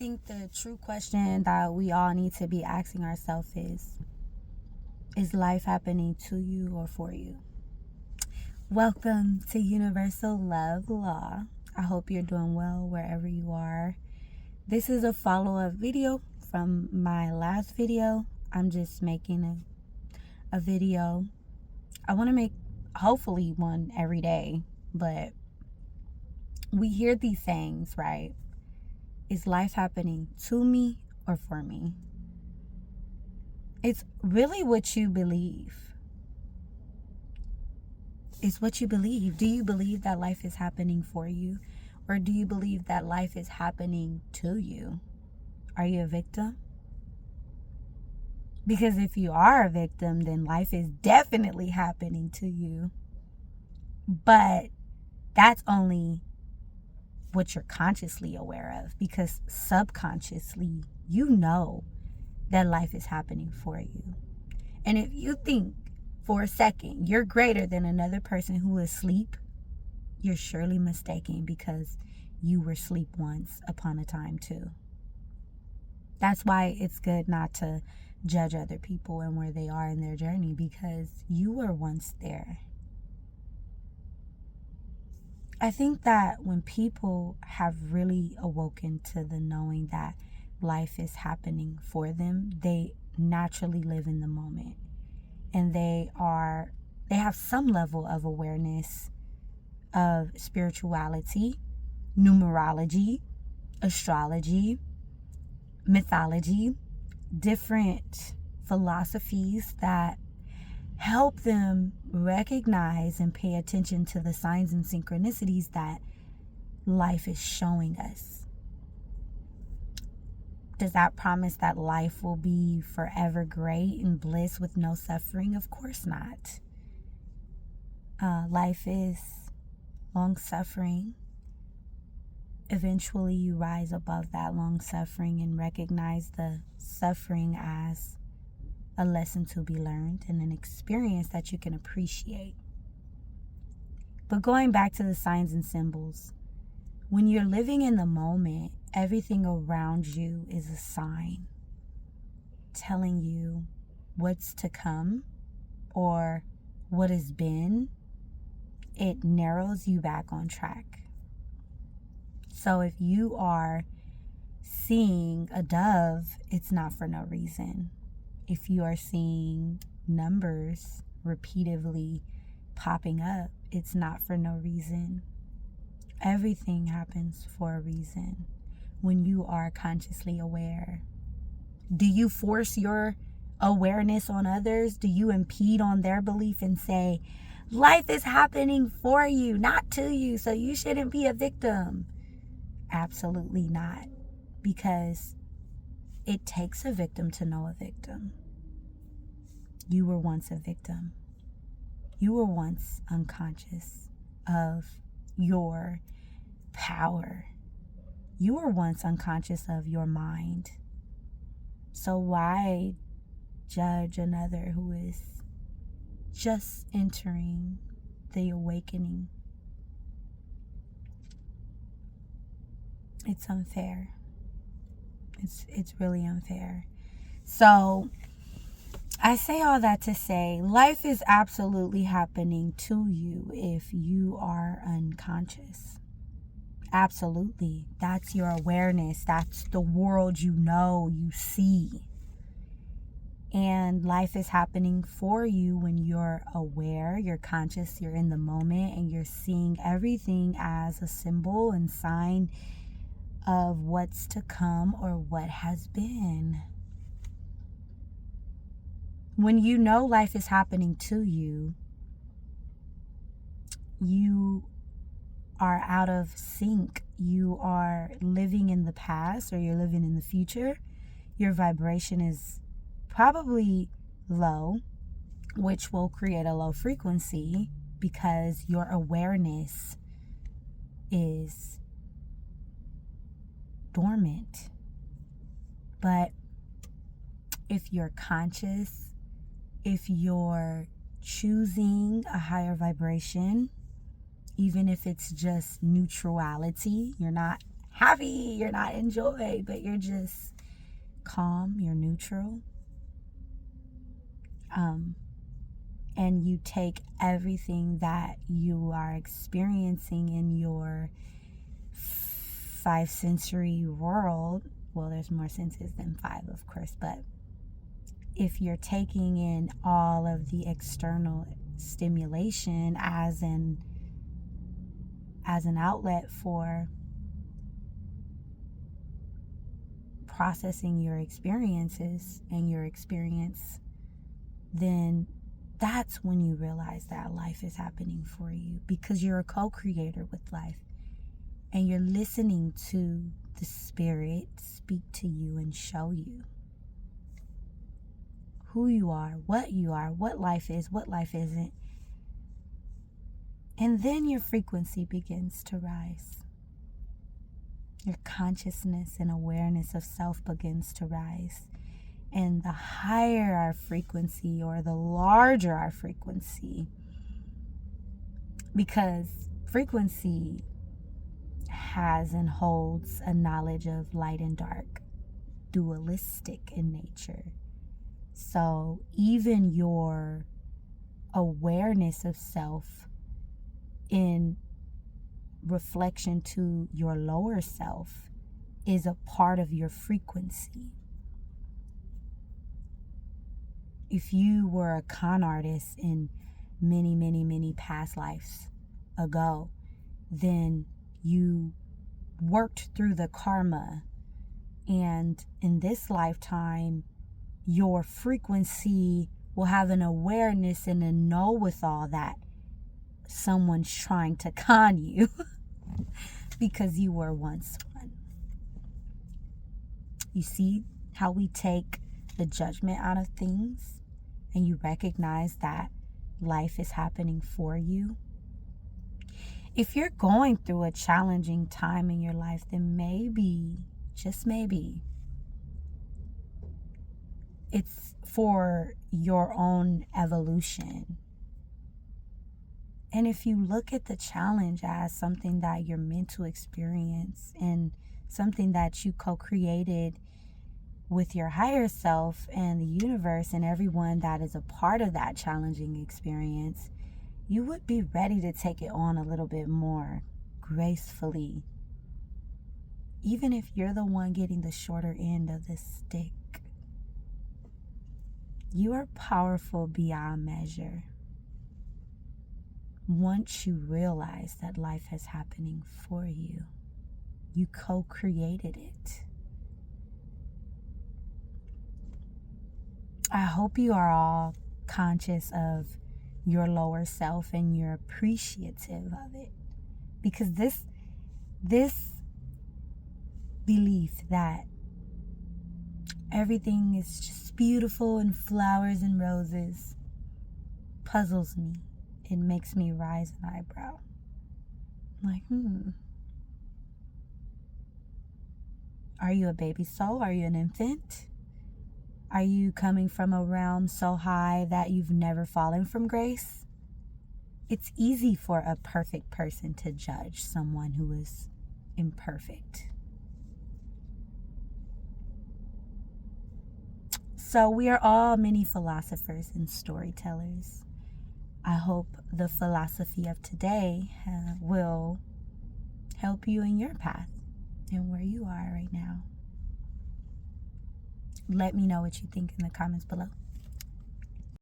I think the true question that we all need to be asking ourselves is life happening to you or for you? Welcome to Universal Love Law. I hope you're doing well wherever you are. This is a follow-up video from my last video. I'm just making a video. I want to make hopefully one every day, but we hear these sayings, right? Is life happening to me or for me? It's really what you believe. It's what you believe. Do you believe that life is happening for you? Or do you believe that life is happening to you? Are you a victim? Because if you are a victim, then life is definitely happening to you. But that's only what you're consciously aware of, because subconsciously you know that life is happening for you. And if you think for a second you're greater than another person who is asleep, you're surely mistaken, because you were asleep once upon a time too. That's why it's good not to judge other people and where they are in their journey, because you were once there. I think that when people have really awoken to the knowing that life is happening for them, they naturally live in the moment. And they have some level of awareness of spirituality, numerology, astrology, mythology, different philosophies that help them recognize and pay attention to the signs and synchronicities that life is showing us. Does that promise that life will be forever great and bliss with no suffering? Of course not. Life is long suffering. Eventually you rise above that long suffering and recognize the suffering as a lesson to be learned and an experience that you can appreciate. But going back to the signs and symbols, when you're living in the moment, everything around you is a sign telling you what's to come or what has been. It narrows you back on track. So if you are seeing a dove, it's not for no reason. If you are seeing numbers repeatedly popping up, it's not for no reason. Everything happens for a reason when you are consciously aware. Do you force your awareness on others? Do you impede on their belief and say, life is happening for you, not to you, so you shouldn't be a victim? Absolutely not. Because it takes a victim to know a victim. You were once a victim. You were once unconscious of your power. You were once unconscious of your mind. So why judge another who is just entering the awakening? It's unfair. It's really unfair. So I say all that to say life is absolutely happening to you if you are unconscious. Absolutely. That's your awareness. That's the world you know, you see. And life is happening for you when you're aware, you're conscious, you're in the moment, and you're seeing everything as a symbol and sign of what's to come or what has been. When you know life is happening to you, you are out of sync. You are living in the past or you're living in the future. Your vibration is probably low, which will create a low frequency because your awareness is dormant. But if you're conscious, if you're choosing a higher vibration, even if it's just neutrality, you're not happy, you're not in joy, but you're just calm, you're neutral. And you take everything that you are experiencing in your five sensory world. Well, there's more senses than five, of course, but if you're taking in all of the external stimulation as an outlet for processing your experiences and your experience, then that's when you realize that life is happening for you, because you're a co-creator with life and you're listening to the spirit speak to you and show you who you are, what life is, what life isn't. And then your frequency begins to rise. Your consciousness and awareness of self begins to rise. And the higher our frequency, or the larger our frequency, because frequency has and holds a knowledge of light and dark, dualistic in nature. So even your awareness of self in reflection to your lower self is a part of your frequency. If you were a con artist in many, many, many past lives ago, then you worked through the karma, and in this lifetime, your frequency will have an awareness and a know-with-all that someone's trying to con you because you were once one. You see how we take the judgment out of things? And you recognize that life is happening for you. If you're going through a challenging time in your life, then maybe, just maybe, it's for your own evolution. And if you look at the challenge as something that you're meant to experience and something that you co-created with your higher self and the universe and everyone that is a part of that challenging experience, you would be ready to take it on a little bit more gracefully, even if you're the one getting the shorter end of the stick. You are powerful beyond measure once you realize that life is happening for you. You co-created it. I hope you are all conscious of your lower self and you're appreciative of it, because this belief that everything is just beautiful and flowers and roses puzzles me. It makes me raise an eyebrow. I'm like, Are you a baby soul? Are you an infant? Are you coming from a realm so high that you've never fallen from grace? It's easy for a perfect person to judge someone who is imperfect. So we are all mini philosophers and storytellers. I hope the philosophy of today will help you in your path and where you are right now. Let me know what you think in the comments below.